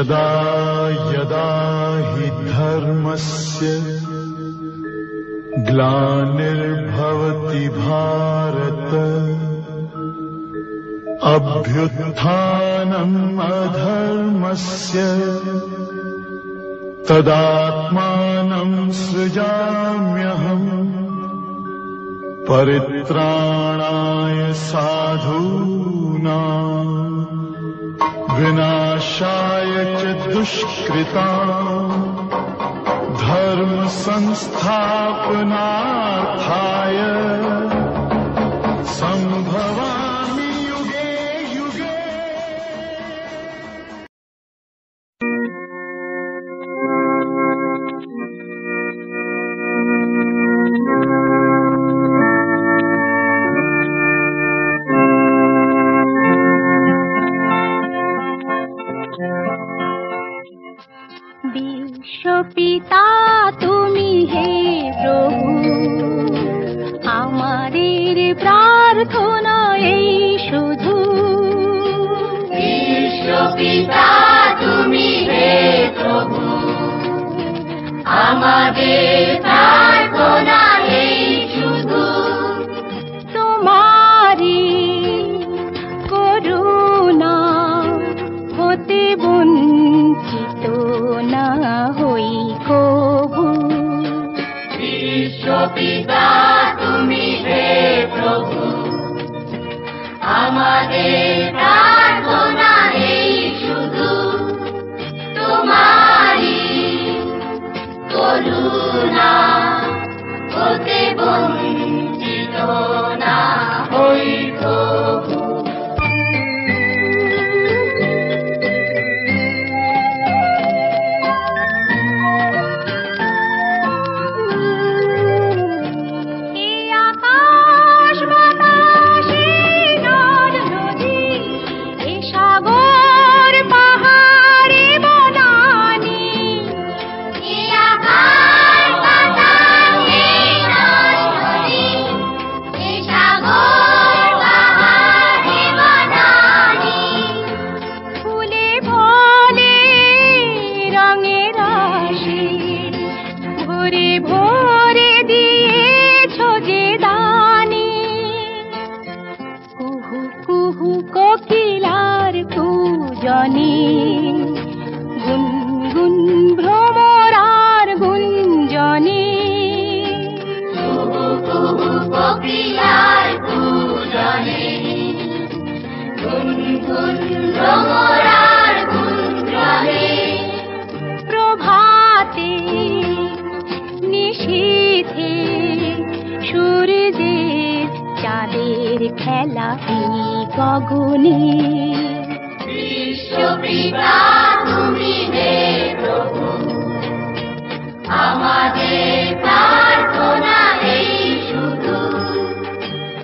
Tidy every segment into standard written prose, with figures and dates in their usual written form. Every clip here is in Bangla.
यदा यदा हि धर्मस्य ग्लानिर्भवति भारत अभ्युत्थानम् अधर्मस्य तदात्मानं सृजाम्यहम् परित्राणाय साधूनां विनाशाय च दुष्कृताम् धर्म संस्थापनार्थाय संभवामि युगे युगे। বিশ্বপিতা তুমি হে প্রভু, আমাদের প্রার্থনা এই শুধু। বিশ্বপিতা তুমি হে প্রভু, আমাদের প্রার্থনা এই শুধু। তোমারি করুণা হতে বঞ্চিত না হই কভু। বিশ্বপিতা তুমি হে প্রভু, আমাদের প্রার্থনা এই শুধু। তোমারি করুণা হতে বঞ্চিত না হই প্রভু। গুনগুন ভ্রমরার গুঞ্জনে কোকিলার পূজনে, গুনগুন ভ্রমরার গুঞ্জনে। প্রভাতে নিশীথে সূর্যের চাঁদের খেলা এই গগনে। বিশ্বপিতা তুমি হে প্রভু, আমাদের প্রার্থনা এই শুধু।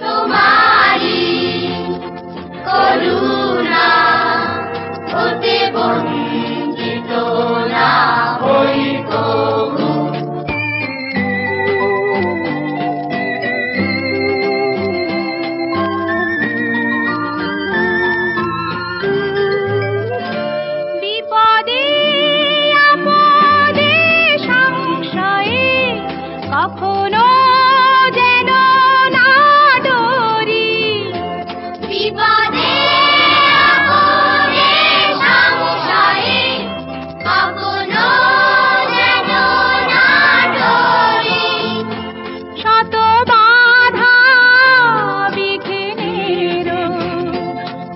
তোমারি করুণা হতে বঞ্চিত না হই কভু। কখনো যেন না ডরি, বিপদে আপদে সংশয়ে কখনো যেন না ডরি। শত বাধা বিঘ্নের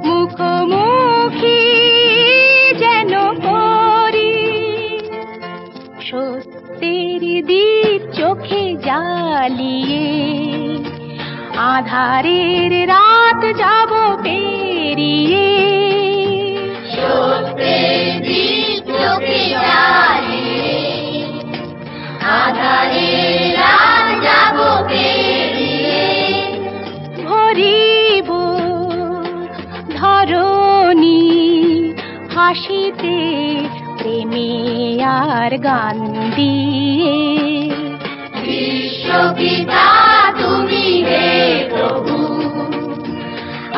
মুখোমুখি যেন করি। সত্যের দীপ চোখে জ্বালিয়ে আধারের রাত যাব পেরিয়ে। সত্যের দীপ চোখে জ্বালিয়ে আধারের রাত যাব পেরিয়ে। ভরিব ধরণী হাসিতে প্রেমে আর গান দিয়ে। বিশ্বপিতা তুমি হে প্রভু,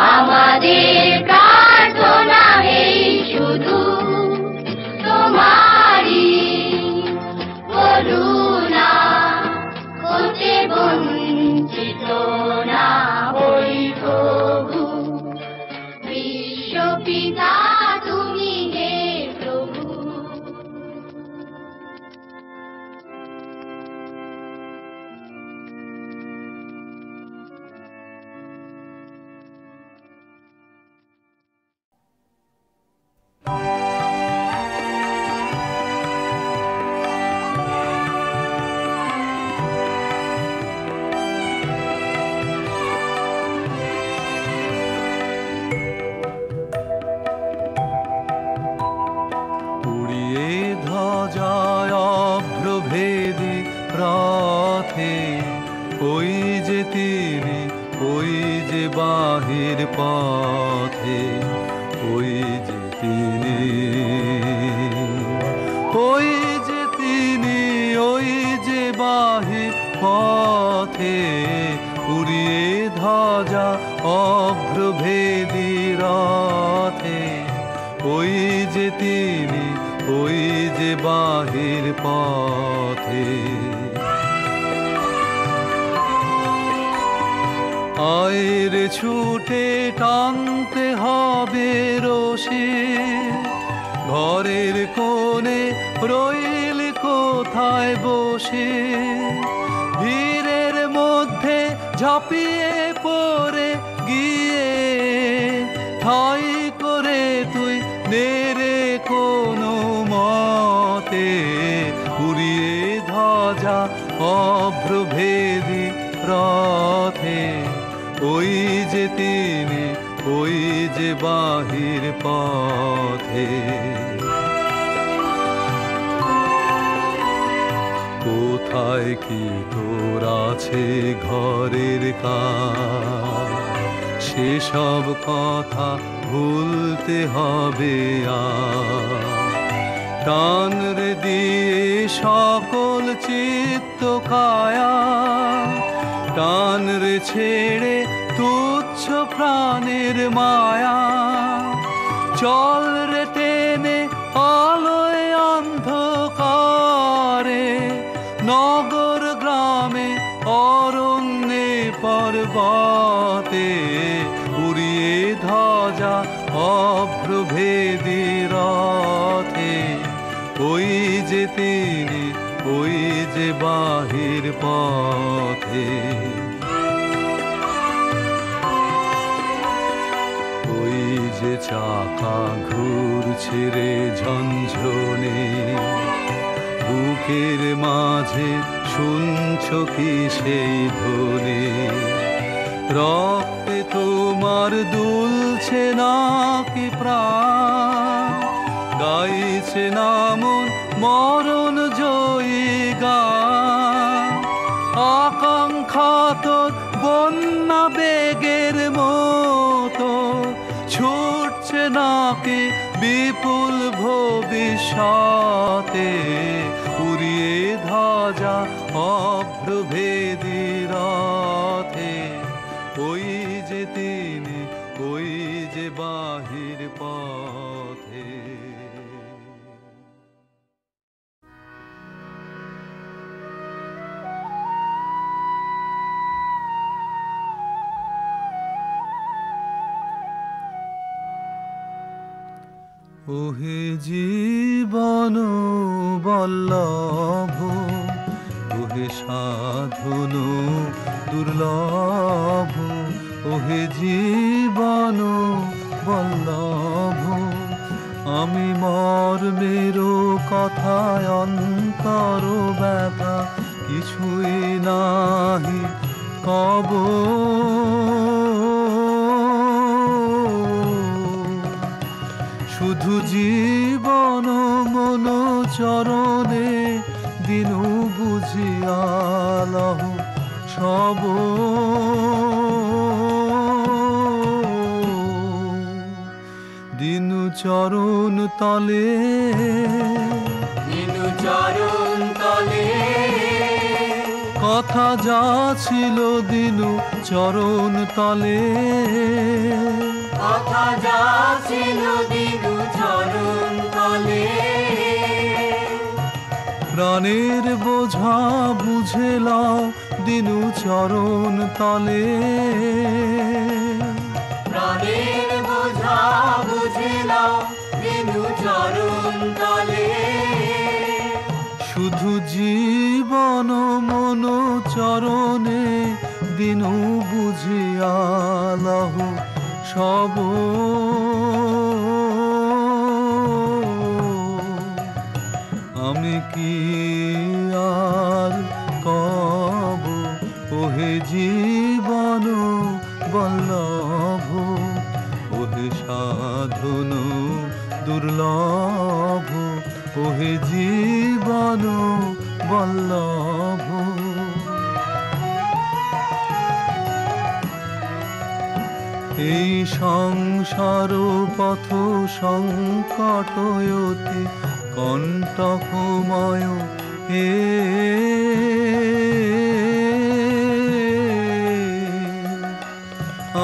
আমাদের প্রার্থনা এই শুধু। বঞ্চিত না হই প্রভু। বিশ্বপিতা তুমি হে প্রভু। উড়িয়ে ধ্বজায় অভ্রভেদী রথে, ওই যে তিনি, ওই যে বাহির পথে, ওই যে তিনি, ওই যে তিনি, ওই যে বাহির পথে, উড়িয়ে ধ্বজা অভ্রভেদী রথে, ওই যে তিনি, ওই যে বাহির পথে। আয়ের ছুটে টানতে হবে রশি, ঘরের কোণে রইল কোথায় বসে, ভিড়ের মধ্যে ঝাঁপিয়ে পড়ে গিয়ে ঠাই করে তুই নেড়ে কোনো মতে, উড়িয়ে ধ্বজা অভ্রভেদী রথে, ওই যে তিনি, ওই যে বাহির পথে। কোথায় কি তোর আছে ঘরের কাজ, সেসব কথা ভুলতে হবে আর। টান রে দিয়ে সকল চিত্ত কায়া, টান রে ছেড়ে তুচ্ছ প্রাণের মায়া, চল রে টেনে আলোয় অন্ধকারে, নগর গ্রামে অরণ্যে পর্বতে, উড়িয়ে ধ্বজা অভ্রভেদী রথে, ওই যে তিনি, ওই যে বাহির পথে। ওই যে চাকা ঘুরছে রে ঝনঝনে, বুকের মাঝে শুনছ কি সেই ধ্বনি, রক্তে তোমার দুলছে নাকি প্রাণ, গাইছে না মন মরণ জয়ী গান, আকাঙ্ক্ষা তোর বন্যা বেগের মতো ছুটছে নাকি বিপুল ভবিষ্যতে, উড়িয়ে ধ্বজা অভ্রভেদী রথে, ওই যে তিনি, ওই যে বাহির পথে। ওহে জীবন বল্লভ, ওহে সাধন দুর্লভ, ওহে জীবন বল্লভ, আমি মর্মের কথায় অন্তর ব্যথা কিছুই নাহি কব, শুধু জীবন মন চরণে দিনু বুঝিয়া লহ সব, দিনু চরণ তলে, দিনু চরণ তলে, কথা যা ছিল দিনু চরণ তলে, কথা যা ছিল দিনু চরণ তলে, প্রাণের বোঝা বুঝে লও দিনু চরণ তলে। প্রাণের বোঝা বুঝিলাম দিনু চরণ তলে। শুধু জীবন মন চরণে দিনু বুঝিয়া লহ সব। আমি কি আর কব ওহে জীবন বল্লভ, ওহে সাধন দুর্লভ, ওহে জীবন বল্লভ। এই সংসার পথ সংকটয়তি কণ্টকময় হে।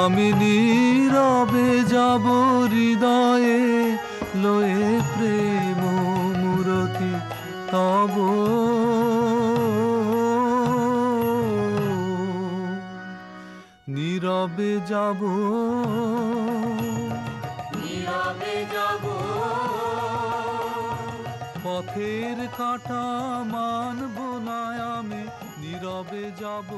আমি নীরবে যাব হৃদয়ে লয়ে প্রেম মূরতি তব। নীরবে যাব, নীরবে যাব, পথের কাঁটা মানব না আমি, নীরবে যাব।